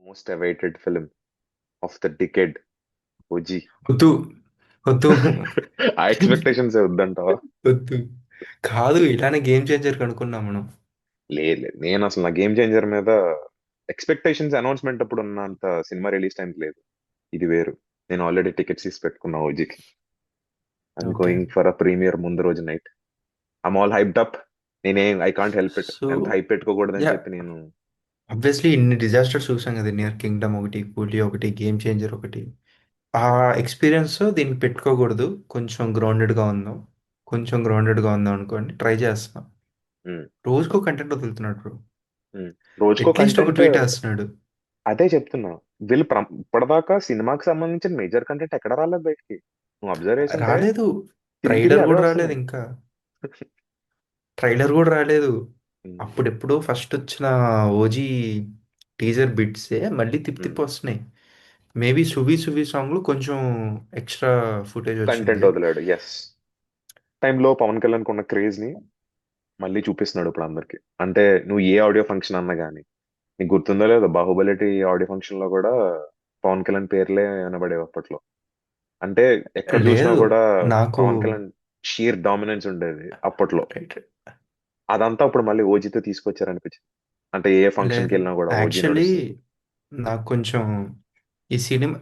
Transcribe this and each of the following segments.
Most awaited film of the decade OG. వద్దు వద్దు ఆ ఎక్స్పెక్టేషన్స్ వద్దంటావా? వద్దు. కాదు, ఇలానే గేమ్ చేంజర్ కనుక్కున్నాం మనం. లేదు లేదు, నేను అసలు నా గేమ్ చేంజర్ మీద ఎక్స్పెక్టేషన్స్ అనౌన్స్మెంట్ అప్పుడు ఉన్నంత సినిమా రిలీజ్ టైం లేదు. ఇది వేరు. నేను ఆల్రెడీ టికెట్స్ తీసి పెట్టుకున్నా ఓజీకి. I'm okay. Going for a premier ముందు రోజు night. I'm all hyped up. I can't help it. So ఎంత హైప్ పెట్టుకోకూడదని యా, చెప్పి నేను. ఆబ్వియస్లీ ఇన్ని డిజాస్టర్స్ చూసాం కదా, నియర్ కింగ్డమ్ ఒకటి, కూలీ ఒకటి, గేమ్ చేంజర్ ఒకటి. ఆ ఎక్స్పీరియన్స్ దీనికి పెట్టుకోకూడదు. కొంచెం గ్రౌండెడ్గా ఉందాం. కొంచెం గ్రౌండెడ్గా ఉందాం అనుకోండి, ట్రై చేస్తున్నాం. ఉమ్, రోజుకో కంటెంట్ వదులుతున్నాడు బ్రో. ఉమ్. రోజుకో అట్లీస్ట్ ఒక కంటెంట్. ట్వీట్ వేస్తున్నాడు. అదే చెప్తున్నా. వీళ్ళు ఇప్పటిదాకా సినిమాకి సంబంధించిన మేజర్ కంటెంట్ ఎక్కడ రాలేదు బయటికి. నువ్వు అబ్జర్వ్ చేస్తుంటే రాలేదు. తిరిగి తిరిగి ట్రైలర్ అవే కూడా రాలేదు వస్తున్నాయి. ఇంకా. ట్రైలర్ కూడా రాలేదు. ఉమ్, అప్పుడెప్పుడు ఫస్ట్ వచ్చిన ఓజీ టీజర్ బిట్సే మళ్ళీ తిప్పి ఉమ్. తిప్పి వస్తున్నాయి. మేబీ సువి సువి సాంగ్లో కొంచెం ఎక్స్ట్రా ఫుటేజ్ కంటెంట్ వచ్చింది. వదిలాడు, ఎస్. టైంలో పవన్ కళ్యాణ్ ఉన్న క్రేజ్ ని మళ్ళీ చూపిస్తున్నాడు ఇప్పుడు అందరికి. అంటే నువ్వు ఏ ఆడియో ఫంక్షన్ అన్నా గానీ, నీకు గుర్తుందో లేదో బాహుబలిటి ఆడియో ఫంక్షన్ లో కూడా పవన్ కళ్యాణ్ పేర్లే వినబడేవి అప్పట్లో. అంటే ఎక్కడ చూసినా లేదు కూడా నాకు. పవన్ కళ్యాణ్ షీర్ డామినెన్స్ ఉండేది అప్పట్లో. రైట్. అదంతా ఇప్పుడు మళ్ళీ ఓజీతో తీసుకొచ్చారనిపించింది. అంటే ఏ ఫంక్షన్ కి లేదు, వెళ్ళినా కూడా ఓజీ యాక్చువల్లీ నడుస్తుంది. నాకు కొంచెం ఈ సినిమా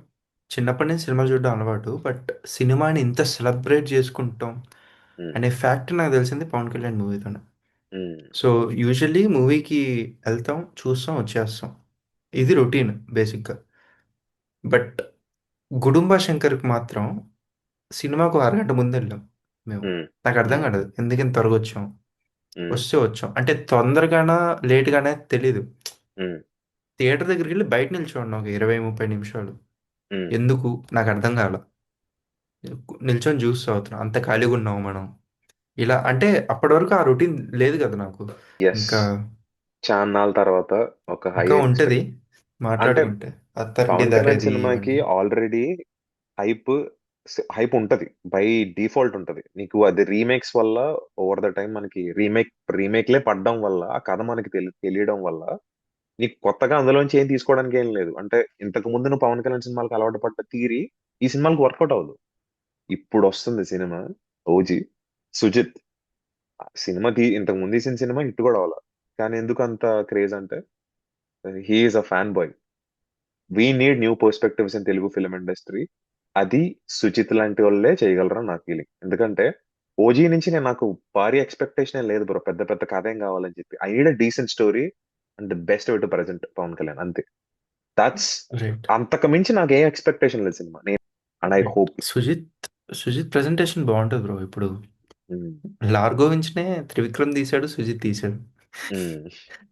చిన్నప్పటి నుంచి సినిమా చూడడం అలవాటు. బట్ సినిమాని ఇంత సెలబ్రేట్ చేసుకుంటాం ఉమ్, అనే ఫ్యాక్ట్ నాకు తెలిసింది పవన్ కళ్యాణ్ మూవీతోనే. ఉమ్, సో యూజువల్లీ మూవీకి వెళ్తాం, చూస్తాం, వచ్చేస్తాం. ఇది రొటీన్ బేసిక్గా. బట్ గుడుంబ శంకర్కి మాత్రం సినిమాకు అరగంట ముందు వెళ్ళాం మేము. ఉమ్, నాకు అర్థం ఉమ్, కాదు ఎందుకు ఇంత త్వరగా వచ్చాం. ఉమ్, వస్తే వచ్చాం అంటే తొందరగానా లేట్గానే తెలీదు. ఉమ్, థియేటర్ దగ్గరికి వెళ్ళి బయట నిల్చోండి ఒక 20-30 నిమిషాలు. ఉమ్. ఎందుకు నాకు అర్థం కాల. నిల్చొని జ్యూస్ తాగుతున్నాం, అంత ఖాళీగా ఉన్నాము మనం. ఇలా అంటే అప్పటి వరకు ఆ రొటీన్ లేదు కదా నాకు. ఎస్. ఇంకా చాన్నాళ్ళ తర్వాత ఒక హై ఇంకా ఉంటుంది ఎక్స్పెక్ట్. అంటే మాట్లాడుకుంటే. అత్తరండి పవన్ కళ్యాణ్ దారేది సినిమాకి ఇవన్నీ. ఆల్రెడీ హైప్ హైప్ ఉంటది. బై డిఫాల్ట్ ఉంటది. నీకు అది రీమేక్స్ వల్ల ఓవర్ ద టైం మనకి రీమేక్లే పడడం వల్ల ఆ కథ మనకి తెలియడం వల్ల నీకు కొత్తగా అందులోంచి ఏం తీసుకోవడానికి ఏం లేదు. అంటే ఇంతకు ముందు నువ్వు పవన్ కళ్యాణ్ సినిమాలకు అలవాటు పడ్డ తీరి ఈ సినిమాలకు వర్కౌట్ అవ్వదు. ఇప్పుడు వస్తుంది సినిమా ఓజీ. సుజిత్ సినిమా ఇంతకు ముందు తీసిన సినిమా హిట్ కూడా అవ్వాలి. కానీ ఎందుకు అంత క్రేజ్ అంటే he's a fan boy. We need new perspectives in Telugu film industry. అది సుచిత్ లాంటి వాళ్ళే చేయగలరా నా ఫీలింగ్. ఎందుకంటే ఓజీ నుంచి నేను నాకు భారీ ఎక్స్పెక్టేషన్ లేదు బ్రో. పెద్ద పెద్ద కథ ఏం కావాలని చెప్పి I need a decent story and the best way to present Pawan Kalyan అంతే. దాట్స్. రైట్. అంతకు మించి నాకు ఏం ఎక్స్పెక్టేషన్ లేదు సినిమా నేను. And I right. Hope. Sujeeth presentation బాగుంటుంది బ్రో ఇప్పుడు. లార్గో వించ్నే త్రివిక్రమ్ తీశాడు, సుజిత్ తీశాడు.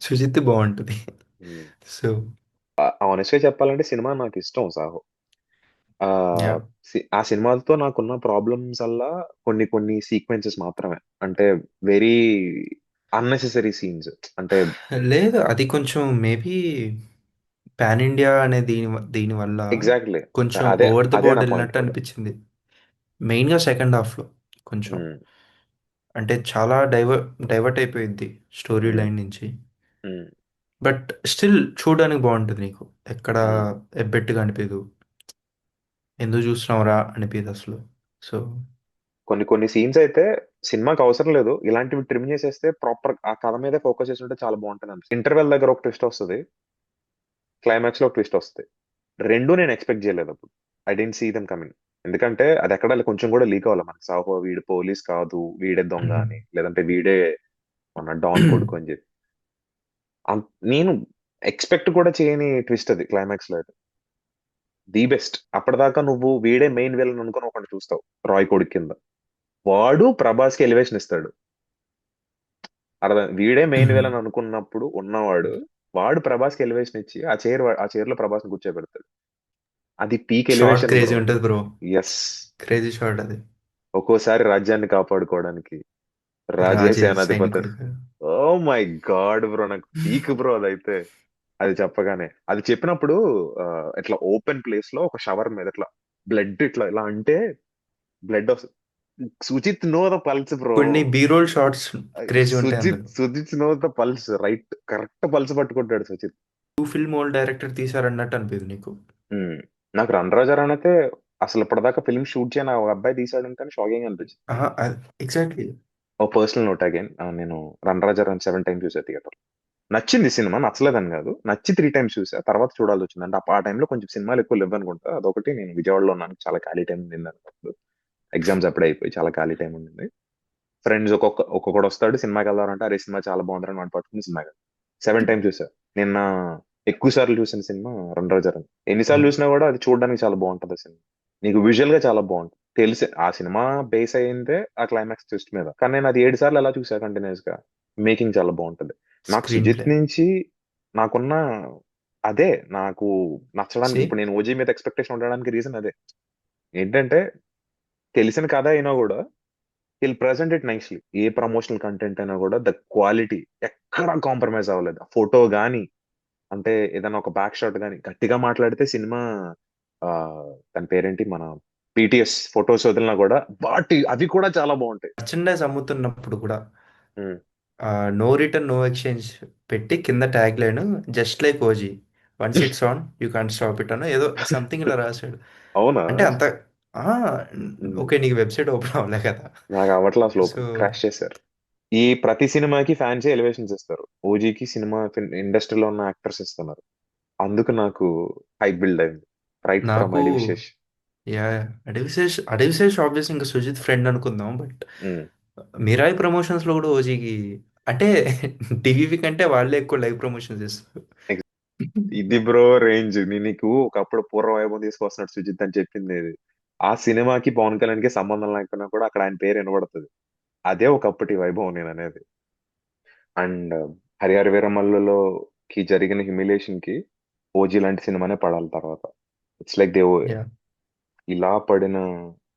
సుజిత్ బాగుంటుంది. సో ఆనెస్ట్ గా చెప్పాలంటే సినిమా నాకు ఇష్టం సాహో. ఆ యా. ఆ సినిమాలతో నాకున్న ప్రాబ్లమ్స్ అల్లా కొన్ని కొన్ని సీక్వెన్సెస్ మాత్రమే. అంటే వెరీ అన్నెసెసరీ సీన్స్. అంటే లేదు, అది కొంచెం మేబీ పాన్ ఇండియా అనే దీని వల్ల ఎగ్జాక్ట్లీ. కొంచెం అదే ఓవర్ ద అదే బోర్డ్ నా పాయింట్ వెళ్ళినట్టు కూడా. అనిపించింది. మెయిన్గా సెకండ్ హాఫ్లో కొంచెం ఉమ్, అంటే చాలా డైవర్ట్ అయిపోయింది స్టోరీ ఉమ్, లైన్ నుంచి. ఉమ్, బట్ స్టిల్ చూడడానికి బాగుంటుంది నీకు. ఎక్కడ ఉమ్. ఎబ్బెట్టుగా అనిపించదు. ఎందుకు చూస్తున్నావురా అనిపించదు అసలు. సో కొన్ని కొన్ని సీన్స్ అయితే సినిమాకి అవసరం లేదు. ఇలాంటివి ట్రిమ్ చేసేస్తే ప్రాపర్ ఆ కథ మీదే ఫోకస్ చేస్తుంటే చాలా బాగుంటుంది అనిపిస్తుంది. ఇంటర్వెల్ దగ్గర ఒక ట్విస్ట్ వస్తుంది. క్లైమాక్స్ లో ఒక ట్విస్ట్ వస్తుంది. రెండు నేను ఎక్స్పెక్ట్ చేయలేదు అప్పుడు. I didn't see them coming. ఎందుకంటే అది ఎక్కడ కొంచెం కూడా లీక్ అవ్వాలి మనకి. సాహో వీడు పోలీస్ కాదు, వీడే దొంగ అని, లేదంటే వీడే మన డాన్ కొడుకు అని చెప్పి. నేను ఎక్స్పెక్ట్ కూడా చేయని ట్విస్ట్ అది క్లైమాక్స్ లో అయితే. The best. అప్పటిదాకా నువ్వు వీడే మెయిన్ విలన్ అనుకుని ఒకటి చూస్తావు రాయ్ కొడుకు కింద. వాడు ప్రభాస్ కి ఎలివేషన్ ఇస్తాడు. అర్థం వీడే మెయిన్ విలన్ అనుకున్నప్పుడు ఉన్నవాడు వాడు ప్రభాస్ కి ఎలివేషన్ ఇచ్చి ఆ చైర్ లో ప్రభాస్ ని కూర్చోబెడతాడు. అది peak short elevation crazy bro. ఉంటుంది బ్రో. ఎస్. క్రేజీ షార్ట్ అది. ఒక్కోసారి రాజ్యాన్ని కాపాడుకోవడానికి రాజే రాజే సేనాధిపతి. సైనికుడిగా. ఓ మై గాడ్ బ్రో, నాకు పీక్ బ్రో అదైతే. అది చెప్పగానే అది చెప్పినప్పుడు ఆ, ఇట్లా ఓపెన్ ప్లేస్ లో ఒక షవర్ మీద ఇట్లా బ్లడ్ ఇట్లా ఇలా అంటే బ్లడ్ వస్తుంది. Sujeeth know the pulse bro. కొన్ని బీరోల్ షార్ట్స్ క్రేజీ ఉంటాయి అందులో. Sujeeth know the pulse right. Correct pulse పట్టుకుంటాడు సుజిత్. ఫిల్మ్ ఓల్డ్ డైరెక్టర్ తీసారన్నట్టు అనిపించింది నీకు? ఉమ్. నాకు రన్ రాజర్ అయితే అసలు ఇప్పటిదాకా ఫిల్మ్ షూట్ చేయని ఒక అబ్బాయి తీసాడంటే షాకింగ్ అనిపించింది. ఆహా, ఎగ్జాక్ట్లీ. ఓ పర్సనల్ నోట్ అగైన్, నేను రన్ రాజర్ అని 7 టైమ్స్ చూసా థియేటర్. నచ్చింది సినిమా, నచ్చలేదని కాదు, నచ్చి 3 టైమ్స్ చూసా. తర్వాత చూడాల్సి వచ్చింది అంటే ఆ టైంలో కొంచెం సినిమాలు ఎక్కువ లేవు అనుకుంటా. అదొకటి, నేను విజయవాడలో ఉన్నాను, చాలా ఖాళీ టైం ఉండింది అన్నప్పుడు. ఎగ్జామ్స్ అప్పుడే అయిపోయి చాలా ఖాళీ టైం ఉండింది. ఫ్రెండ్స్ ఒక్కొక్కడు వస్తాడు సినిమాకి వెళ్దామంటే, అరే సినిమా చాలా బాగుందని వాడిని పట్టుకుని సినిమాకి 7 టైమ్స్ చూసా. నిన్న ఎక్కువ సార్లు చూసిన సినిమా రన్ రాజర్. ఎన్నిసార్లు చూసినా కూడా అది చూడడానికి చాలా బాగుంటది ఆ సినిమా. నీకు విజువల్ గా చాలా బాగుంటుంది. తెలిసి ఆ సినిమా బేస్ అయిందే ఆ క్లైమాక్స్ ట్విస్ట్ మీద, కానీ నేను అది 7 సార్లు ఎలా చూసా కంటిన్యూస్ గా. మేకింగ్ చాలా బాగుంటది. నాకు స్క్రీన్ సుజిత్ ప్లే. నుంచి నాకున్న అదే నాకు నచ్చడానికి, సి. ఇప్పుడు నేను ఓజీ మీద ఎక్స్పెక్టేషన్ ఉండడానికి రీజన్ అదే. ఏంటంటే తెలిసిన కథ అయినా కూడా will present it nicely. A promotional content అయినా కూడా ద క్వాలిటీ ఎక్కడా కాంప్రమైజ్ అవ్వలేదు. ఫోటో గానీ, అంటే ఏదైనా ఒక బ్యాక్ షాట్ గానీ, గట్టిగా మాట్లాడితే సినిమా ఆ దాని పేరేంటి, మన పిటిఎస్ ఫొటోస్ వదిలినా కూడా వాటి అవి కూడా చాలా బాగుంటాయి. మర్చెండైజ్ అమ్ముతున్నప్పుడు కూడా ఉమ్. నో రిటర్న్ నో ఎక్స్చేంజ్ పెట్టి కింద tag line just like OG, once it's on you can't stop it అని ఏదో సంథింగ్ ఇలా రాశాడు. అవునా? అంటే అంత ఆ, ఉమ్. ఓకే, నీకు వెబ్సైట్ ఓపెన్ అవ్వలే కదా. నాకు అవట్లా అసలు, సో క్రాష్ చేశారు. ఈ ప్రతి సినిమాకి ఫ్యాన్స్ ఎలివేషన్స్ ఇస్తారు, ఓజీకి సినిమా ఇండస్ట్రీలో ఉన్న యాక్టర్స్ ఇస్తున్నారు. అందుకు నాకు హైప్ బిల్డ్ అయింది రైట్ ఫ్రమ్ నాకు ఐడి విశేష్. యా అడవిశేష్ ఆబ్వియస్ ఇంకా సుజిత్ ఫ్రెండ్ అనుకుందాం, బట్ ఉమ్. మిరాయి ప్రమోషన్స్లో కూడా ఓజీకి అంటే టీవీవి కంటే వాళ్ళే ఎక్కువ లైవ్ ప్రమోషన్స్ చేస్తారు. ఇది బ్రో రేంజ్. నేను నీకు ఒకప్పుడు పూర్వ వైభవం తీసుకొస్తున్నాడు సుజిత్ అని చెప్పింది ఇది. ఆ సినిమాకి పవన్ కళ్యాణ్ కి సంబంధం లేకపోయినా కూడా అక్కడ ఆయన పేరు వినబడుతుంది. అదే ఒకప్పటి వైభవం నేను అనేది. అండ్ హరిహర వీరమల్లులో కి జరిగిన హ్యూమిలేషన్ కి ఓజీ లాంటి సినిమానే పడాలి తర్వాత. It's like they yeah. ఇలా పడిన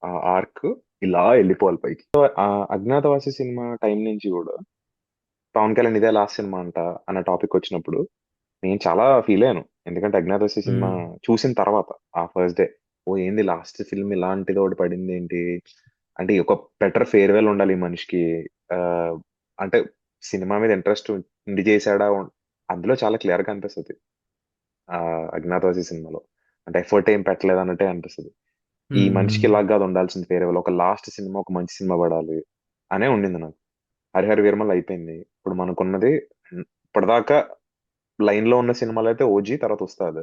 ఆ ఆర్క్ ఇలా వెళ్ళిపోవాలి పైకి. ఆ అజ్ఞాతవాసి సినిమా టైం నుంచి కూడా పవన్ కళ్యాణ్ ఇదే లాస్ట్ సినిమా అంట అన్న టాపిక్ వచ్చినప్పుడు నేను చాలా ఫీల్ అయ్యాను. ఎందుకంటే అజ్ఞాతవాసి సినిమా చూసిన తర్వాత ఆ ఫస్ట్ డే, ఓ ఏంది లాస్ట్ ఫిల్మ్ ఇలాంటిది ఒకటి పడింది ఏంటి, అంటే ఒక బెటర్ ఫేర్వెల్ ఉండాలి ఈ మనిషికి. ఆ అంటే సినిమా మీద ఇంట్రెస్ట్ ఉండి చేశాడా అందులో చాలా క్లియర్ గా అనిపిస్తుంది. ఆ అజ్ఞాతవాసి సినిమాలో అంటే ఎఫర్ట్ ఏం పెట్టలేదు అన్నట్టే అనిపిస్తుంది. ఈ మనిషికి ఇలా కాదు ఉండాల్సింది ఫేర్వెల్, ఒక లాస్ట్ సినిమా ఒక మంచి సినిమా పడాలి అనే ఉండింది నాకు. హరిహర వీరమల్ అయిపోయింది. ఇప్పుడు మనకున్నది ఇప్పటిదాకా లైన్ లో ఉన్న సినిమాలు అయితే ఓజీ, తర్వాత ఉస్తాద్.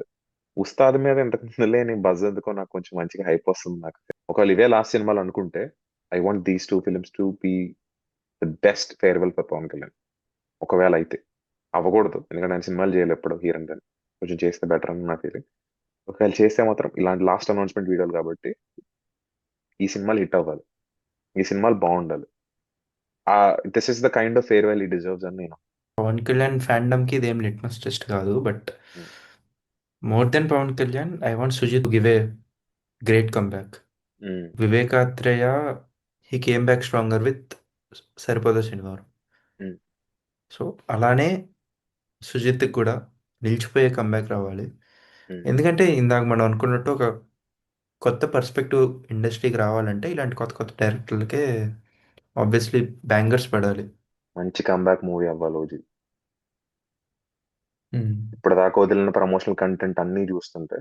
ఉస్తాద్ మీద ఇంతకు ముందు లేని బజ్ ఎందుకో నాకు కొంచెం మంచిగా హైప్ వస్తుంది నాకు. ఒకవేళ ఇవే లాస్ట్ సినిమాలు అనుకుంటే I want these 2 films to be the best farewell for Pawan Kalyan. ఒకవేళ అయితే అవ్వకూడదు, ఎందుకంటే ఆయన సినిమాలు చేయలేదు ఎప్పుడు హీరో అని. కొంచెం చేస్తే బెటర్ అని నా ఫీలింగ్. ఒకవేళ చేస్తే మాత్రం ఇలాంటి లాస్ట్ అనౌన్స్మెంట్ వీడియోలు కాబట్టి ఈ సినిమాలు హిట్ అవ్వాలి, ఈ సినిమాలు బాగుండాలి. ఆ this is the kind of farewell ఈ డిజర్వ్స్ అని నేను. పవన్ కళ్యాణ్ ఫ్యాండమ్కి ఇదేం లిట్మస్ టెస్ట్ కాదు, but um. More than Pawan Kalyan I want Sujith give a great comeback. Um. Vivekatreya he came back stronger with సరిపోద శనివారం. ఉమ్. సో అలానే సుజిత్కి కూడా నిలిచిపోయే కమ్బ్యాక్ రావాలి. ఉమ్. ఎందుకంటే ఇందాక మనం అనుకున్నట్టు ఒక కొత్త పర్స్పెక్టివ్ ఇండస్ట్రీకి రావాలంటే ఇలాంటి కొత్త కొత్త డైరెక్టర్లకే ఆబ్వియస్లీ బ్యాంగర్స్ పడాలి. మంచి కంబ్యాక్ మూవీ అవ్వాలి ఓజీ. మ్మ్. ఇప్పటిదాకా వదిలిన ప్రమోషనల్ కంటెంట్ అన్ని చూస్తుంటే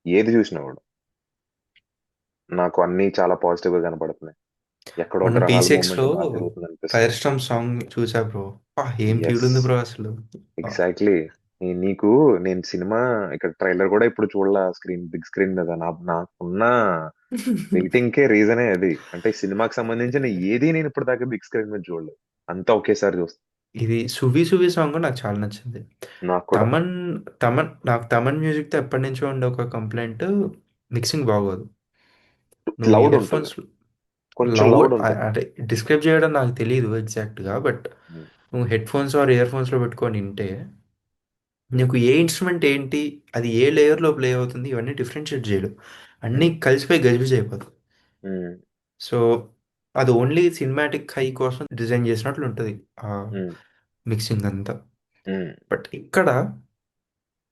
ఏది చూసినా కూడా నాకు అన్ని చాలా పాజిటివ్ గా కనపడుతున్నాయి. ఎక్కడో మొన్న గ్రహాల టీ6లో మూమెంట్ బాగా జరుగుతుంది ఫైర్ అనిపిస్తుంది. స్టామ్ సాంగ్ చూసా బ్రో. ఏం ఎస్, ట్యూన్ ఉంది బ్రో అసలు. ఆ, ఎగ్జాక్ట్లీ. నీకు నేను సినిమా ఇక్కడ ట్రైలర్ కూడా ఇప్పుడు చూడాల స్క్రీన్, బిగ్ స్క్రీన్ మీద. నాకున్న వెయిటింగ్ కే రీజనే అది. అంటే సినిమాకి సంబంధించిన ఏది నేను ఇప్పుడు దాకా బిగ్ స్క్రీన్ మీద చూడలేదు, అంతా ఒకేసారి చూస్తాను. ఇది సువి సువి సాంగ్ నాకు చాలా నచ్చింది. నాకు కూడా. తమన్ నాకు తమన్ మ్యూజిక్తో ఎప్పటి నుంచో ఉండే ఒక కంప్లైంట్, మిక్సింగ్ బాగోదు. నువ్వు లౌడ్ ఇయర్ ఉంటది, ఫోన్స్ కొంచెం లౌడ్, లౌడ్ ఉంటది. అంటే డిస్క్రైబ్ చేయడం నాకు తెలియదు ఎగ్జాక్ట్గా, బట్ ఉమ్. నువ్వు హెడ్ ఫోన్స్ ఆర్ ఇయర్ ఫోన్స్లో పెట్టుకొని వింటే ఉమ్. నీకు ఏ ఇన్స్ట్రుమెంట్ ఏంటి, అది ఏ లేయర్లో ప్లే అవుతుంది, ఇవన్నీ డిఫరెన్షియేట్ చేయడు. అన్నీ ఉమ్. కలిసిపోయి గజిబిజి అయిపోతుంది. ఉమ్. సో అది ఓన్లీ సినిమాటిక్ హై కోసం డిజైన్ చేసినట్లు ఉంటుంది ఆ ఉమ్. మిక్సింగ్ అంతా. ఉమ్. బట్ ఇక్కడ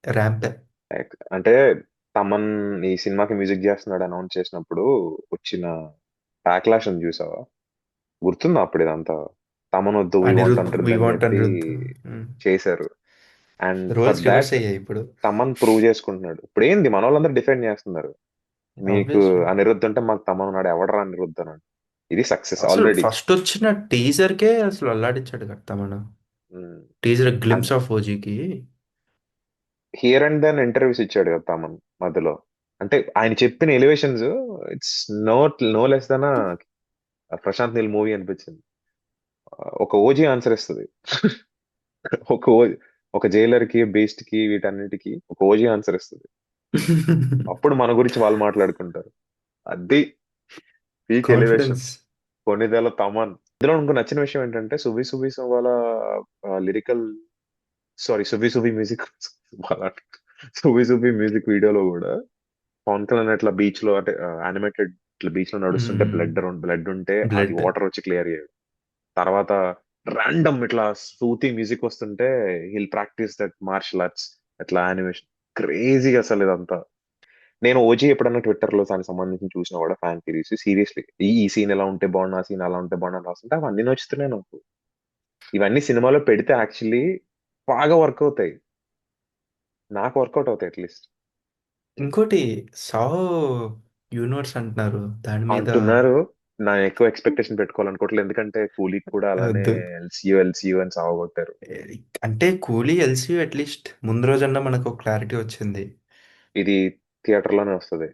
ర్యాంప్. అంటే తమన్ ఈ సినిమాకి మ్యూజిక్ చేస్తున్నాడు అనౌన్స్ చేసినప్పుడు వచ్చిన బ్యాక్లాష్ అని చూసావా? గుర్తుందా అప్పుడు ఇదంతా? తమన్ వద్దు we want Anirudh we Anirudh అని వాంట్ చెప్పి అనిరుద్. చేశారు. And for roles reverse that అయ్యాయి ఇప్పుడు. తమన్ ప్రూవ్ చేసుకుంటున్నాడు. ఇప్పుడు ఏంది మన వాళ్ళందరూ డిఫెండ్ చేస్తున్నారు. మీకు ఆబ్వియస్లీ. అనిరుద్ధ్ అంటే మాకు తమన్ ఉన్నాడు, ఎవడరా అనిరుద్ధ్ అన్నాడు. ఇది సక్సెస్ అసలు ఆల్రెడీ. ఫస్ట్ వచ్చిన టీజర్కే అసలు అల్లాడిచ్చాడు కదా మన. టీజర్ గ్లిమ్స్ ఆఫ్ ఓజీకి. హియర్ అండ్ దెన్ ఇంటర్వ్యూస్ ఇచ్చాడు కదా తమన్ మధ్యలో. అంటే ఆయన చెప్పిన elevations, it's no no less than Prashanth Neel movie అనిపించింది. ఒక ఓజీ ఆన్సర్ ఇస్తుంది. ఒక ఓజీ, ఒక జైలర్ కి బేస్ట్ కి వీటన్నిటికి ఒక ఓజీ ఆన్సర్ ఇస్తుంది. అప్పుడు మన గురించి వాళ్ళు మాట్లాడుకుంటారు. అది పీక్ ఎలివేషన్. కాన్ఫిడెన్స్. కొన్నిదేళ్ల తమన్. ఇందులో ఇంకో నచ్చిన విషయం ఏంటంటే సువి సువి వాళ్ళ లిరికల్, సారీ సువి సువి మ్యూజిక్, సువి సువి మ్యూజిక్ వీడియోలో కూడా పవన్ కళ్యాణ్ ఇట్లా బీచ్ లో అంటే యానిమేటెడ్ ఇట్లా బీచ్ లో నడుస్తుంటే బ్లడ్ ఉంటే అది బ్లడ్. వాటర్ వచ్చి క్లియర్ చేయడు. తర్వాత ర్యాండమ్ ఇట్లా సూతి మ్యూజిక్ వస్తుంటే hill practice that martial arts, ఇట్లా యానిమేషన్. క్రేజీగా అసలు ఇదంతా. నేను ఓజీ ఎప్పుడన్నా ట్విట్టర్ లో దానికి సంబంధించి చూసినా కూడా ఫ్యాన్ సిరీస్ సీరియస్లీ ఈ సీన్ ఎలా ఉంటే బాగుండు, ఆ సీన్ అలా ఉంటే బాగుండు అని రాస్తుంటే అవన్నీ నచ్చుతున్నాయి నాకు. ఇవన్నీ సినిమాలో పెడితే యాక్చువల్లీ బాగా వర్క్ అవుతాయి. నాకు వర్కౌట్ అవుతాయి అట్లీస్ట్. ఇంకోటి సాహో యూనివర్స్ అంటున్నారు దాని మీద. అంటున్నారు. నా ఎక్కువ ఎక్స్పెక్టేషన్ పెట్టుకోవాలనుకోవట్లేదు, ఎందుకంటే కూలీకి కూడా అలానే వద్దు. ఎల్సీయూ ఎల్సీయూ అని సాగొట్టారు. అంటే కూలీ ఎల్సీ అట్లీస్ట్ ముందు రోజన్నా మనకు ఒక క్లారిటీ వచ్చింది. ఇది థియేటర్ లోనే వస్తుంది.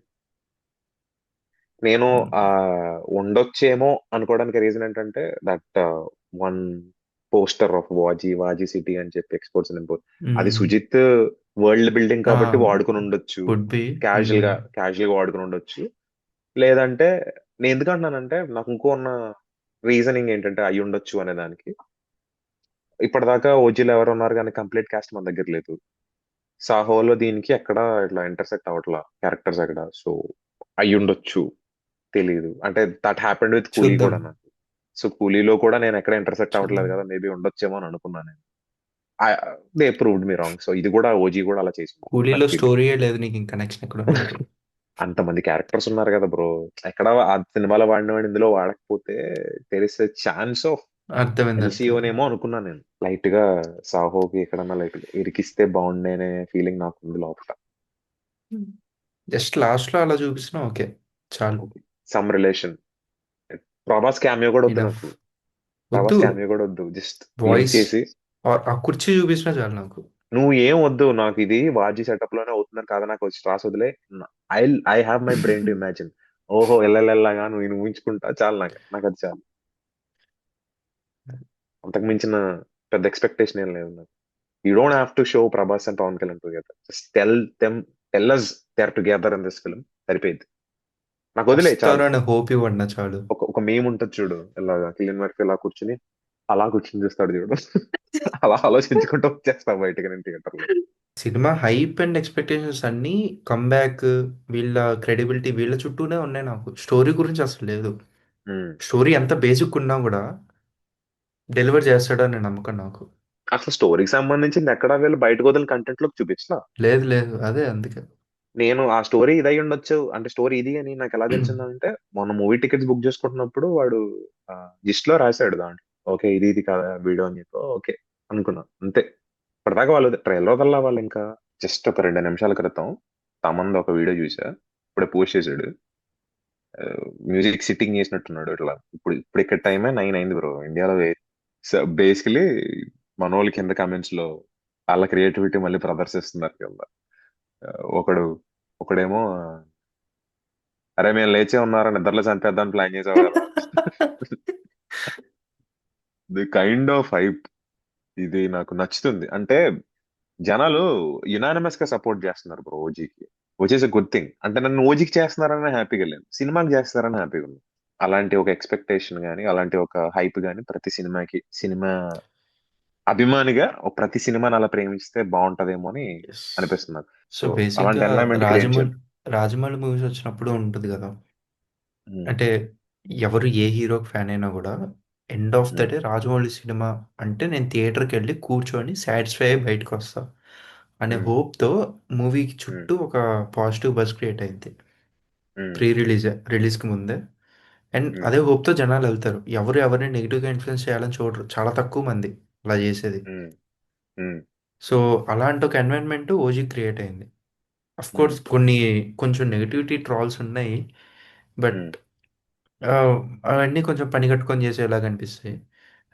నేను ఆ ఉండొచ్చేమో అనుకోవడానికి రీజన్ ఏంటంటే దట్ వన్ పోస్టర్ ఆఫ్ వాజీ వాజీ సిటీ అని చెప్పి ఎక్స్పోర్ట్స్ అండ్ ఇంపోర్ట్, అది సుజిత్ వరల్డ్ బిల్డింగ్ కాబట్టి వాడుకుని ఉండొచ్చు. Would be. క్యాజువల్ గా వాడుకుని ఉండొచ్చు. లేదంటే నేను ఎందుకంటున్నానంటే నాకు ఇంకో ఉన్న రీజనింగ్ ఏంటంటే అయి ఉండొచ్చు అనే దానికి, ఇప్పటిదాకా ఓజీలో ఎవరు ఉన్నారు కానీ కంప్లీట్ కాస్ట్ మన దగ్గర లేదు. సాహోలో దీనికి ఎక్కడ ఇట్లా ఇంటర్సెక్ట్ అవ్వట్లా క్యారెక్టర్స్ ఎక్కడ. సో అయి ఉండొచ్చు, తెలియదు. అంటే దట్ హ్యాపెండ్ విత్ కూలీ చూద్దాం. కూడా నాకు. సో కూలీలో కూడా నేను ఎక్కడ ఇంటర్సెక్ట్ చూద్దాం. అవ్వట్లేదు కదా, మేబీ ఉండొచ్చేమో అని అనుకున్నాను నేను. They proved me wrong. So ఇది కూడా ఓజీ కూడా అలా చేసింది. కూలీలో నాకు ఇది స్టోరీయే లేదు, నీకు ఇంకా కనెక్షన్ ఎక్కడ ఉన్నట్టు. అంతమంది క్యారెక్టర్స్ ఉన్నారు కదా బ్రో, ఎక్కడ ఆ సినిమాలో వాడిన వాడు ఇందులో వాడకపోతే తెర్ ఇస్ ఛాన్స్ ఆఫ్ అర్థమైంది, అర్థమైంది. ఎల్సీఓనేమో అనుకున్నాను నేను. లైట్ గా సాహోకి ఎక్కడన్నా లైట్ ఇరికిస్తే బాగుండే అనే ఫీలింగ్ నాకు ఉంది లోపల. జస్ట్ లాస్ట్ లో అలా చూపిస్తున్నా ఓకే, చాలు. Some relation. ప్రభాస్ క్యామియో కూడా వద్దు ఇనఫ్. నాకు. వద్దు. ప్రభాస్ క్యామియో కూడా వద్దు, జస్ట్ లింక్ వాయిస్ చేసి. ఆ కుర్చీ చూపించినా చాలు నాకు. నువ్వు ఏం వద్దు నాకు, ఇది వాజీ సెటప్ లోనే అవుతుందని కాదా నాకు వచ్చి రాసి వదిలే. I I have my brain to imagine. ఓహో ఎల్లెల్లగా నువ్వు ఊహించుకుంటా చాలు, నాకు నాకు అది చాలు. అంతకు మించిన పెద్ద ఎక్స్పెక్టేషన్ ఏం లేదు నాకు. You don't have to show Prabhas and Pawan Kalyan together, just tell us they are together in this film. సరిపోయింది, నాకు వదిలే చాలు. వస్తారని హోప్ ఇవ్వండి చాలు. ఒక మేమ్ ఉంటుంది చూడు, ఇలాగా కిలియన్ మర్ఫీ ఇలా కూర్చుని అలా కూర్చుని చూస్తాడు చూడు. అలా ఆలోచించుకుంటూ వచ్చేస్తా బయటకి నేను థియేటర్ లో. సినిమా హైప్ అండ్ ఎక్స్పెక్టేషన్స్ అన్నీ కమ్బ్యాక్, వీళ్ళ క్రెడిబిలిటీ వీళ్ళ చుట్టూనే ఉన్నాయి. నాకు స్టోరీ గురించి అసలు లేదు. ఉమ్. స్టోరీ ఎంత బేసిక్ ఉన్నా కూడా డెలివర్ చేస్తాడని నమ్మకం నాకు. అసలు స్టోరీకి సంబంధించింది ఎక్కడా వీళ్ళు బయటకు వదిలిన కంటెంట్ లోకి చూపించలా. లేదు, లేదు, అదే అందుకే. నేను ఆ స్టోరీ ఇదై ఉండొచ్చు అంటే స్టోరీ ఇది అని నాకు ఎలా తెలిసిందంటే, మొన్న మూవీ టికెట్స్ బుక్ చేసుకుంటున్నప్పుడు వాడు లిస్ట్ లో రాశాడు దాంట్లో, ఓకే ఇది ఇది కదా వీడియో అని చెప్పి ఓకే అనుకున్నాను అంతే. ఇప్పటిదాకా వాళ్ళు ట్రైలర్ వదల్లా. వాళ్ళు ఇంకా జస్ట్ ఒక 2 నిమిషాల క్రితం తమంది ఒక వీడియో చూసా, ఇప్పుడే పోస్ట్ చేశాడు. మ్యూజిక్ సిట్టింగ్ చేసినట్టున్నాడు ఇట్లా. ఇప్పుడు ఇప్పుడు ఇక్కడ టైమే 9 అయింది బ్రో ఇండియాలో. బేసికలీ మనోళ్ళ కింద కామెంట్స్ లో వాళ్ళ క్రియేటివిటీ మళ్ళీ ప్రదర్శిస్తున్నారు కింద. ఆ, ఒకడు ఒకడేమో అరే మేము లేచే ఉన్నారా, నిద్రలో చంపేద్దాం ప్లాన్ చేసావు కదా. ది కైండ్ ఆఫ్ హైప్ ఇది నాకు నచ్చుతుంది. అంటే జనాలు యునానిమస్ గా సపోర్ట్ చేస్తున్నారు బ్రో ఓజీకి, which is a good thing. అంటే నన్ను ఓజీకి చేస్తున్నారని హ్యాపీగా లేదు, సినిమాకి చేస్తారని హ్యాపీగా ఉంది. అలాంటి ఒక ఎక్స్పెక్టేషన్ గానీ అలాంటి ఒక హైప్ గానీ ప్రతి సినిమాకి, సినిమా అభిమానిగా ప్రతి సినిమాని అలా ప్రేమిస్తే బాగుంటదేమో అని ఎస్. అనిపిస్తుంది నాకు. సో సో అలాంటి బేసిక్గా ఎన్వైరన్మెంట్ క్రియేట్ రాజమౌళి చేయాలి. రాజమౌళి మూవీస్ వచ్చినప్పుడు ఉంటుంది కదా. ఉమ్, అంటే ఎవరు ఏ హీరోకి ఫ్యాన్ అయినా కూడా end of the um, day Rajamouli cinema అంటే నేను థియేటర్కి వెళ్ళి కూర్చొని సాటిస్ఫై అయ్యి బయటకు వస్తా అనే ఉమ్, హోప్తో మూవీకి ఉమ్, చుట్టూ ఒక పాజిటివ్ బజ్ క్రియేట్ అయింది ఉమ్, రిలీజ్కి ముందే. అండ్ ఉమ్, అదే హోప్తో జనాలు వెళ్తారు. ఎవరు ఎవరిని నెగిటివ్గా ఇన్ఫ్లుయెన్స్ చేయాలని చూడరు, చాలా తక్కువ మంది అలా చేసేది. ఉమ్, ఉమ్. సో అలాంటి ఒక ఎన్వైరన్మెంట్ ఓజీ క్రియేట్ అయింది. అఫ్ ఉమ్, కోర్స్ కొన్ని కొంచెం నెగిటివిటీ ట్రాల్స్ ఉన్నాయి, బట్ ఉమ్, అవన్నీ కొంచెం పని కట్టుకొని చేసేలాగా అనిపిస్తాయి.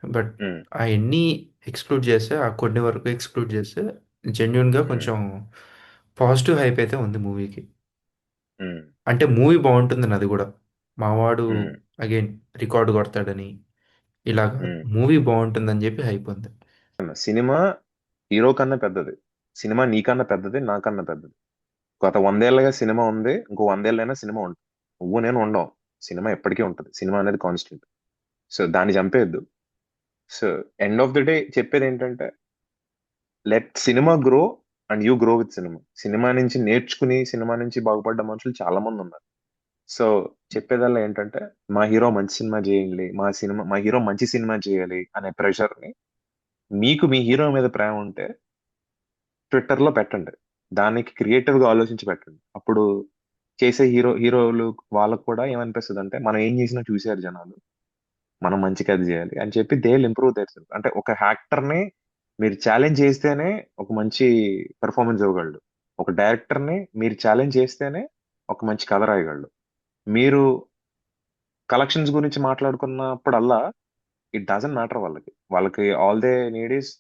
బట్ ఉమ్, అవన్నీ ఎక్స్క్లూడ్ చేస్తే, ఆ కొన్ని వరకు ఎక్స్క్లూడ్ చేస్తే, జెన్యున్గా ఉమ్, కొంచెం పాజిటివ్ హైప్ అయితే ఉంది మూవీకి. ఉమ్, అంటే మూవీ బాగుంటుందని అది కూడా, మావాడు ఉమ్, అగైన్ రికార్డు కొడతాడని ఇలా కాదు, ఉమ్. మూవీ బాగుంటుందని చెప్పి హైప్ ఉంది. సినిమా హీరో కన్నా పెద్దది. సినిమా నీకన్నా పెద్దది, నాకన్నా పెద్దది. గత 100 ఏళ్ళగా సినిమా ఉంది, ఇంకో 100 ఏళ్ళైనా సినిమా ఉంటుంది. నువ్వు నేను ఉండం. సినిమా ఎప్పటికీ ఉంటుంది. సినిమా అనేది కాన్స్టెంట్. సో దాన్ని చంపేయద్దు. So end of the day చెప్పేది ఏంటంటే, let cinema grow and you grow with cinema. Cinema నుంచి నేర్చుకుని సినిమా నుంచి బాగుపడ్డ మనుషులు చాలా మంది ఉన్నారు. సో చెప్పేదల్లా ఏంటంటే, మా హీరో మంచి సినిమా చేయాలి, మా హీరో మంచి సినిమా చేయాలి అనే ప్రెషర్ ని, మీకు మీ హీరో మీద ప్రేమ ఉంటే ట్విట్టర్ లో పెట్టండి. దానికి క్రియేటివ్ గా ఆలోచించి పెట్టండి. అప్పుడు చేసే హీరోలు వాళ్ళకు కూడా ఏమనిపిస్తుంది అంటే, మనం ఏం చేసినా చూసారు జనాలు, మనం మంచి కథ చేయాలి అని చెప్పి they will improve their self. అంటే ఒక యాక్టర్ ని మీరు ఛాలెంజ్ చేస్తేనే ఒక మంచి పెర్ఫార్మెన్స్ ఇవ్వగలడు. ఒక డైరెక్టర్ ని మీరు ఛాలెంజ్ చేస్తేనే ఒక మంచి కథ రాయగలడు. మీరు కలెక్షన్స్ గురించి మాట్లాడుకున్నప్పుడల్లా ఇట్ డజంట్ మ్యాటర్. వాళ్ళకి వాళ్ళకి ఆల్ దే నీడ్ ఈస్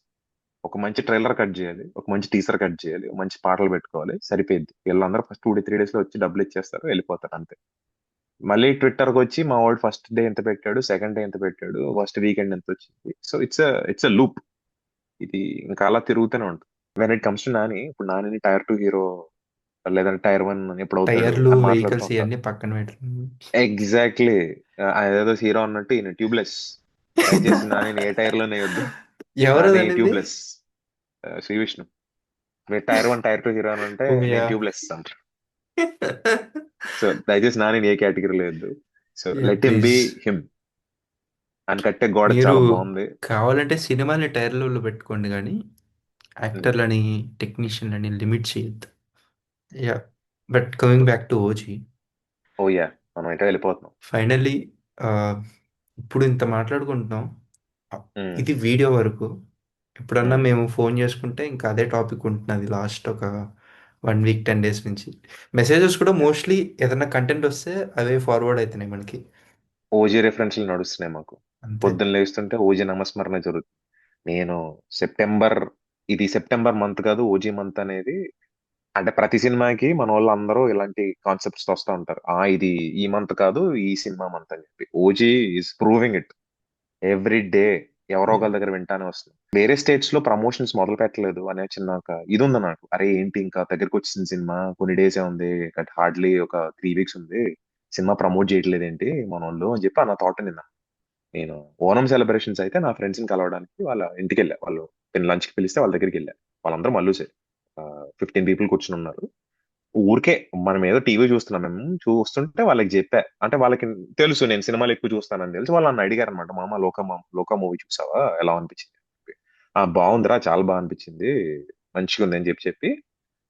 ఒక మంచి ట్రైలర్ కట్ చేయాలి, ఒక మంచి టీజర్ కట్ చేయాలి, ఒక మంచి పాటలు పెట్టుకోవాలి, సరిపోయింది. వీళ్ళందరూ ఫస్ట్ 2 3 డేస్ లో వచ్చి డబ్బులు ఇచ్చేస్తారు, వెళ్ళిపోతారు అంతే. మళ్ళీ ట్విట్టర్ కి వచ్చి మా వాడు ఫస్ట్ డే ఎంత పెట్టాడు, సెకండ్ డే ఎంత పెట్టాడు, ఫస్ట్ వీకెండ్ ఎంత వచ్చింది. So it's a loop. ఇది ఇంకా అలా తిరుగుతూనే ఉంటుంది. When it comes to Nani, ఇప్పుడు నానిని టైర్ 2 హీరో లేదంటే టైర్ 1 ఎప్పుడు అవుతాడు టైర్లు, అని మాట్లాడుతూ వెహికల్స్ ఉంటారు. ఇవన్నీ పక్కన పెట్టండి. ఎగ్జాక్ట్లీ. అదేదో హీరో అన్నట్టు ఈయన ట్యూబ్లెస్. దయచేసి నాని ఏ టైర్ లో నేయొద్దు. ఎవరు నాని అనింది? ట్యూబ్లెస్. శ్రీ విష్ణు. మీరు టైర్ 1 టైర్ 2 హీరో అని అంటే ఓయా. నేను ట్యూబ్లెస్ అంటారు. సో దయచేసి నాని ఏ కేటగిరీలో వేయద్దు. So yeah let him be please. Him. అని కట్టే గోడ మీరు చాలా బాగుంది. కావాలంటే సినిమాని టైర్లలో పెట్టుకోండి కానీ యాక్టర్లని, టెక్నీషియన్లని లిమిట్ చేయొద్దు. Yeah. But coming back to OG, oh yeah, మనం అయితే వెళ్ళిపోతున్నాం. ఫైనల్లీ ఇప్పుడు ఇంత మాట్లాడుకుంటున్నాం. ఆ, ఉమ్, ఇది వీడియో వరకు. ఎప్పుడన్నా ఉమ్. మేము ఫోన్ చేసుకుంటే ఇంకా అదే టాపిక్ ఉంటున్నది లాస్ట్ ఒక 1 వీక్ 10 డేస్ నుంచి. మెసేజెస్ కూడా మోస్ట్లీ ఏదైనా కంటెంట్ వస్తే అవే ఫార్వర్డ్ అవుతున్నాయి మనకి. ఓజీ రెఫరెన్స్లు నడుస్తున్నాయి మాకు. అంతే. పొద్దున్న లేస్తుంటే ఓజీ నామస్మరణ జరుగుతుంది. నేను సెప్టెంబర్, ఇది సెప్టెంబర్ మంత్ కాదు, ఓజీ మంత్ అనేది. అంటే ప్రతి సినిమాకి మన వాళ్ళు అందరూ ఇలాంటి కాన్సెప్ట్స్ వస్తూ ఉంటారు. ఇది ఈ మంత్ కాదు, ఈ సినిమా మంత్ అని చెప్పి. OG is proving it every day. ఎవరో యా. ఒకరి దగ్గర వింటానే వస్తుంది. వేరే స్టేట్స్ లో ప్రమోషన్స్ మొదలు పెట్టలేదు అనే చిన్న ఒక ఇది ఉంది నాకు. అరే ఏంటి ఇంకా దగ్గరికి వచ్చింది సినిమా, కొన్ని డేసే ఉంది, హార్డ్లీ ఒక 3 వీక్స్ ఉంది, సినిమా ప్రమోట్ చేయట్లేదు ఏంటి మన వాళ్ళు అని చెప్పి నా థాట్ నిన్న. నేను ఓనం సెలబ్రేషన్స్ అయితే నా ఫ్రెండ్స్ ని కలవడానికి వాళ్ళ ఇంటికి వెళ్ళా. వాళ్ళు లంచ్ కి పిలిస్తే వాళ్ళ దగ్గరికి వెళ్ళా. వాళ్ళందరూ మల్లూసే. 15 పీపుల్ కూర్చుని ఉన్నారు. ఊరికే మనం ఏదో టీవీ చూస్తున్నాం, మేము చూస్తుంటే వాళ్ళకి చెప్పా. అంటే వాళ్ళకి తెలుసు నేను సినిమాలు ఎక్కువ చూస్తానని తెలిసి వాళ్ళు నన్ను అడిగారు అనమాట, మామ లోక మూవీ చూసావా, ఎలా అనిపించింది అని చెప్పి. బాగుందిరా, చాలా బాగా అనిపించింది, మంచిగా ఉంది అని చెప్పి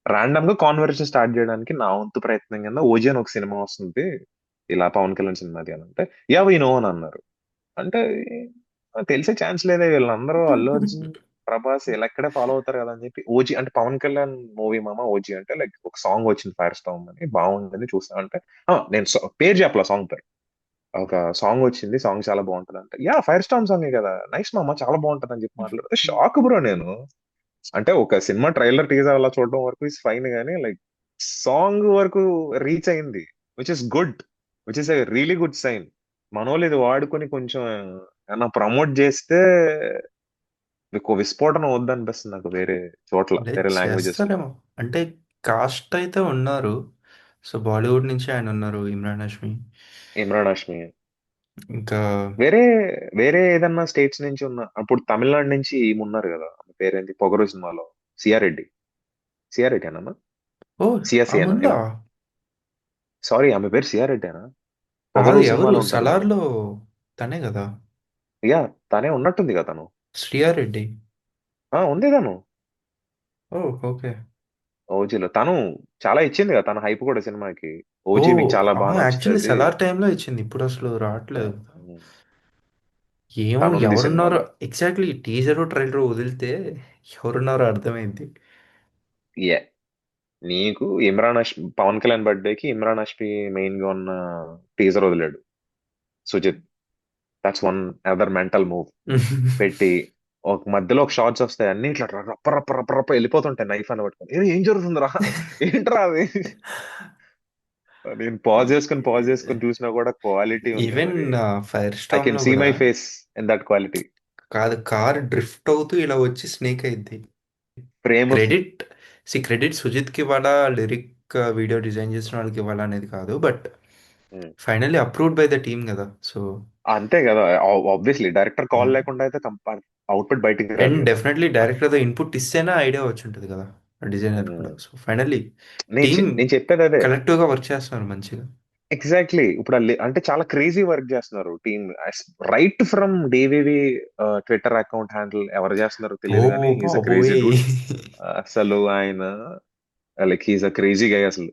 రాండమ్ గా కాన్వర్సేషన్ స్టార్ట్ చేయడానికి నా వంతు ప్రయత్నం కింద ఓజీ అని ఒక సినిమా వస్తుంది, ఇలా పవన్ కళ్యాణ్ సినిమాది అని అంటే, యా వీ నో అని అన్నారు. అంటే తెలిసే ఛాన్స్ లేదే, వీళ్ళందరూ అల్లు అర్జున్ ప్రభాస్ ఇలా ఎక్కడే ఫాలో అవుతారు కదా అని చెప్పి ఓజీ అంటే పవన్ కళ్యాణ్ మూవీ మామ. ఓజీ అంటే లైక్ ఒక సాంగ్ వచ్చింది ఫైర్ స్టామ్ అని, బాగుంటుంది చూస్తా అంటే, నేను పేరు చెప్పలా, సాంగ్ పేరు. ఒక సాంగ్ వచ్చింది, సాంగ్ చాలా బాగుంటుంది అంటే, యా ఫైర్ స్టామ్ సాంగే కదా, నైస్ మామ, చాలా బాగుంటుంది అని చెప్పి మాట్లాడితే షాక్ బ్రో నేను. అంటే ఒక సినిమా ట్రైలర్ టీజర్ అలా చూడడం వరకు ఇస్ ఫైన్ గానీ, లైక్ సాంగ్ వరకు రీచ్ అయింది, which is good, which is a really good sign. మనోళ్ళు ఇది వాడుకొని కొంచెం ఏమన్నా ప్రమోట్ చేస్తే మీకు విస్ఫోటనం వద్దనిపిస్తుంది నాకు, వేరే చోట్ల, అంటే వేరే లాంగ్వేజెస్ లో. చేస్తారేమో. అంటే కాస్ట్ అయితే ఉన్నారు. సో బాలీవుడ్ నుంచి ఆయన ఉన్నారు, ఇమ్రాన్ హష్మి. ఇమ్రాన్ హాష్మి. ఇంకా వేరే వేరే ఏదన్నా స్టేట్స్ నుంచి ఉన్న, అప్పుడు తమిళనాడు నుంచి ఈమె ఉన్నారు కదా, ఆమె పేరేంటి పొగరు సినిమాలో, సిఆర్ రెడ్డి. సిఆర్ రెడ్డి అన్న, ఓ, సిఆర్సిఏనా ఆముందా? ఇలా. సారీ, ఆమె పేరు సిఆర్ రెడ్డి. కాదు, పొగరు ఎవరు సినిమాలో ఉంటది కదా. సలార్లో? తనే కదా, యా, తనే ఉన్నట్టుంది కదా తను. శ్రీయా రెడ్డి. ఉంది తను. ఓ, ఓకే. ఓజీలో తను చాలా ఇచ్చింది కదా, తన హైప్ కూడా సినిమాకి. ఓ, ఓజీ మీకు చాలా బాగా యాక్చువల్లీ నచ్చుతుంది. సలార్ టైంలో ఇచ్చింది, ఇప్పుడు అసలు రావట్లేదు. ఉమ్. ఏమో తనుంది ఎవరున్నారో, సినిమాలో. ఎగ్జాక్ట్లీ టీజర్ ట్రైలర్ వదిలితే ఎవరున్నారో అర్థమైంది. ఏ నీకు ఇమ్రాన్ హష్మి, పవన్ కళ్యాణ్ బర్త్డేకి ఇమ్రాన్ హష్మి మెయిన్ గా ఉన్న టీజర్ వదిలాడు Sujith. That's one other mental move. పెట్టి ఒక మధ్యలో ఒక షార్ట్స్ వస్తాయి, అన్ని ఇట్లా రప్ప రప్ప రప్ప రప్ప వెళ్ళిపోతుంటాయి నైఫ్ అని పట్టుకొని. ఏం జరుగుతుందిరా, ఏంట్రా అది. నేను పాజ్ చేసుకొని చూసినా కూడా క్వాలిటీ ఉంది ఈవెన్ మరి. ఫైర్ ఐ స్టామ్ కెన్ లో సీ కూడా my face in that quality. కాదు, కార్ డ్రిఫ్ట్ అవుతూ ఇలా వచ్చి స్నేక్ అయింది. ప్రేమ. క్రెడిట్, క్రెడిట్ సుజిత్కి ఇవ్వాలా, లిరిక్ వీడియో డిజైన్ చేసిన వాళ్ళకి ఇవ్వాలా అనేది కాదు, but finally approved by the team కదా, సో. అంతే కదా. ఆబ్వియస్లీ డైరెక్టర్ కాల్ లేకుండా అయితే అవుట్పుట్ బయటికి అండ్ రాదు కదా. డెఫినెట్లీ డైరెక్టర్ తో ఇన్పుట్ ఇస్తేనే ఐడియా వచ్చి ఉంటుంది కదా, డిజైనర్ కూడా. ఉమ్. సో ఫైనల్లీ టీమ్ నేను చెప్పేది అదే. కలెక్టివ్గా వర్క్ చేస్తున్నారు మంచిగా. ఎగ్జాక్ట్లీ. ఇప్పుడు అంటే చాలా క్రేజీ వర్క్ చేస్తున్నారు team. Right from DVV Twitter account handle ఎవరు చేస్తున్నారో ఓ తెలియదు కానీ హీస్ అ క్రేజీ బాబోయ్. డూడ్. అసలు ఆయన లైక్ హీస్ అ క్రేజీ గై అసలు.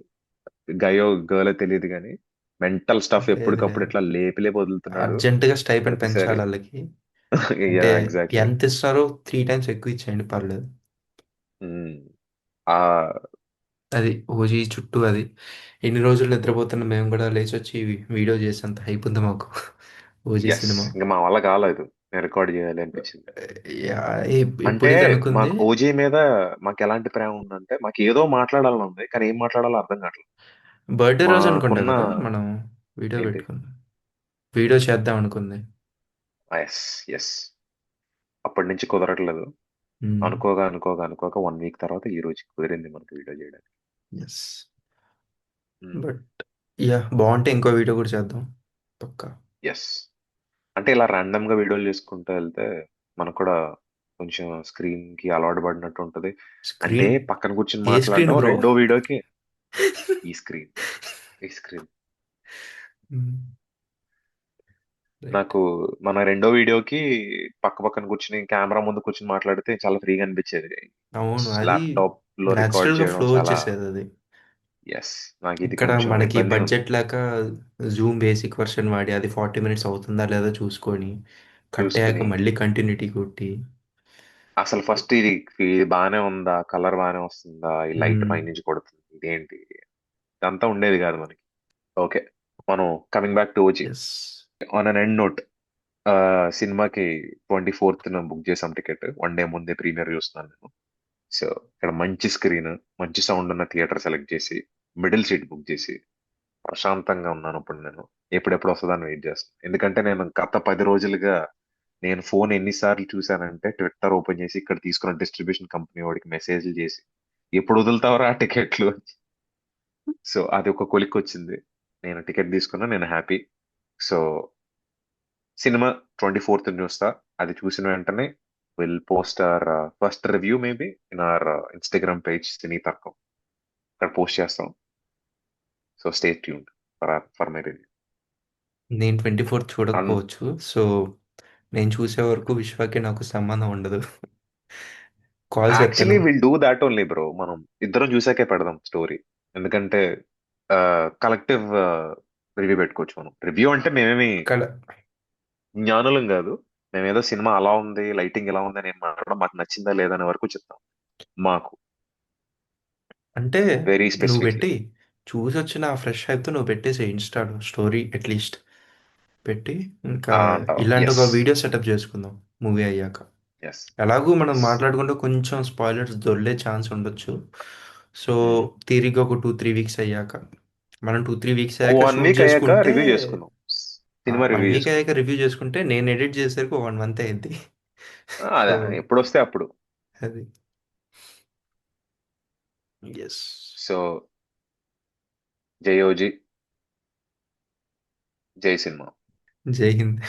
గయో గర్ల్ తెలియదు కానీ మెంటల్ స్టఫ్ లేదు ఎప్పటికప్పుడు లేదు, ఇట్లా లేపి లేపి వదులుతున్నాడు అర్జెంటుగా స్టైపెండ్ ప్రతిసారి. పెంచాలి వాళ్ళకి. అంటే యా ఎగ్జాక్ట్లీ. ఎంత ఇస్తారో 3 టైమ్స్ ఎక్కువ ఇచ్చేయండి పర్లేదు. ఆ అది ఓజీ చుట్టూ అది ఎన్ని రోజులు నిద్రపోతున్నా మేము కూడా లేచి వచ్చి వీడియో చేసేంత హైప్ ఉంది మాకు. OG yes, cinema. ఇంకా మా వల్ల కాలేదు. నేను రికార్డ్ చేయాలి అనిపించింది. యా, అంటే ఎప్పుడు ఇది అనుకుంది. మాకు ఓజీ మీద మాకు ఎలాంటి ప్రేమ ఉందంటే, మాకు ఏదో మాట్లాడాలని ఉంది కానీ ఏం మాట్లాడాలో అర్థం కావట్లేదు. బర్త్డే రోజు అనుకుంటా మాకున్న కదా మనం వీడియో ఏంటి. పెట్టుకుందాం, వీడియో చేద్దాం అనుకుంది. Yes, yes. అప్పటి నుంచి కుదరట్లేదు. అనుకోగా 1 వీక్ తర్వాత ఈ రోజు కుదిరింది మనకి వీడియో చేయడానికి. ఎస్, బట్ యా బాగుంటే ఇంకో వీడియో కూడా చేద్దాం పక్కా. ఎస్. అంటే ఇలా ర్యాండమ్ గా వీడియోలు చేసుకుంటూ వెళ్తే మనకు కూడా కొంచెం స్క్రీన్ కి అలవాటు పడినట్టు ఉంటది. అంటే స్క్రీన్, పక్కన కూర్చొని ఏ స్క్రీన్ మాట్లాడడం బ్రో. రెండో వీడియోకి. ఈ స్క్రీన్, ఈ స్క్రీన్. రైట్. నాకు మన రెండో వీడియోకి పక్క పక్కన కూర్చుని కెమెరా ముందు కూర్చుని మాట్లాడితే చాలా ఫ్రీగా అనిపించేది. అవును, అది ల్యాప్టాప్ లో రికార్డ్ న్యాచురల్గా చేయడం ఫ్లో చాలా. వచ్చేసేది అది. ఎస్. నాకు ఇది ఇక్కడ కొంచెం మనకి ఇబ్బందిగా ఉంది. బడ్జెట్ లేక జూమ్ బేసిక్ వర్షన్ వాడి అది 40 మినిట్స్ అవుతుందా లేదా చూసుకొని కట్టయ్యాక చూసుకుని మళ్ళీ కంటిన్యూటీ కొట్టి. అసలు ఫస్ట్ ఇది బాగానే ఉందా, కలర్ బాగానే వస్తుందా, ఈ లైట్ పైనుంచి కొడుతుంది ఇదేంటి, ఇదంతా ఉండేది కాదు మనకి. ఓకే, మనం coming back to OG. Yes. On an end note, సినిమాకి 24th బుక్ చేసాం టికెట్. 1 డే ముందే ప్రీమియర్ చూస్తున్నాను నేను. సో ఇక్కడ మంచి స్క్రీన్, మంచి సౌండ్ ఉన్న థియేటర్ సెలెక్ట్ చేసి మిడిల్ సీట్ బుక్ చేసి ప్రశాంతంగా ఉన్నాను ఇప్పుడు నేను. ఎప్పుడెప్పుడు వస్తుందని వెయిట్ చేస్తాను. ఎందుకంటే నేను గత 10 రోజులుగా నేను ఫోన్ ఎన్నిసార్లు చూశానంటే, ట్విట్టర్ ఓపెన్ చేసి ఇక్కడ తీసుకున్న డిస్ట్రిబ్యూషన్ కంపెనీ వాడికి మెసేజ్లు చేసి ఎప్పుడు వదులుతావరా ఆ టికెట్లు. సో అది ఒక కొలిక్ వచ్చింది. నేను టికెట్ తీసుకున్నా, నేను హ్యాపీ. సో సినిమా 24th చూస్తా. అది చూసిన వెంటనే will post our first review maybe in our Instagram page Cine Tarkam. అక్కడ పోస్ట్ చేస్తాం. So stay tuned for my review. నేను 24 చూడకపోవచ్చు, సో నేను చూసే వరకు విశ్వకి నాకు సంబంధం ఉండదు. కాల్స్ యాక్చువల్లీ ఎత్తను. Will do that only bro. మనం ఇద్దరం చూసాకే పెడదాం స్టోరీ. ఎందుకంటే కలెక్టివ్ రివ్యూ పెట్టుకోవచ్చు. మనం రివ్యూ అంటే మేమేమి కల జ్ఞానులం కాదు. మేమేదో సినిమా అలా ఉంది, లైటింగ్ ఇలా ఉంది అని ఏం మాట్లాడడం, మాకు నచ్చిందా లేదా అనే వరకు చెప్తాం. మాకు అంటే వెరీ నువ్వు స్పెసిఫిక్లీ. పెట్టి చూసి వచ్చిన ఆ ఫ్రెష్ అయితే నువ్వు పెట్టేసి ఇన్స్టాలో స్టోరీ అట్లీస్ట్ పెట్టి, ఇంకా అంటావా. ఇలాంటి ఎస్, ఒక వీడియో సెటప్ చేసుకుందాం మూవీ అయ్యాక. ఎస్, ఎలాగూ మనం ఎస్. మాట్లాడుకుంటూ కొంచెం స్పాయిలర్స్ దొర్లే ఛాన్స్ ఉండొచ్చు. సో తీరిగ్గా ఒక 2-3 వీక్స్ అయ్యాక, మనం 2-3 వీక్స్ అయ్యాక వన్ షూట్ వీక్ అయ్యాక చేసుకుంటే, రివ్యూ చేసుకుందాం. సినిమా వన్ రివ్యూ వీక్ చేసుకుందాం. అయ్యాక రివ్యూ చేసుకుంటే నేను ఎడిట్ చేసేసరికి 1 మంత్ అయింది. సో అదే ఎప్పుడు వస్తే అప్పుడు. అది. ఎస్. సో జై ఓజీ, జై సినిమా. జై హింద్.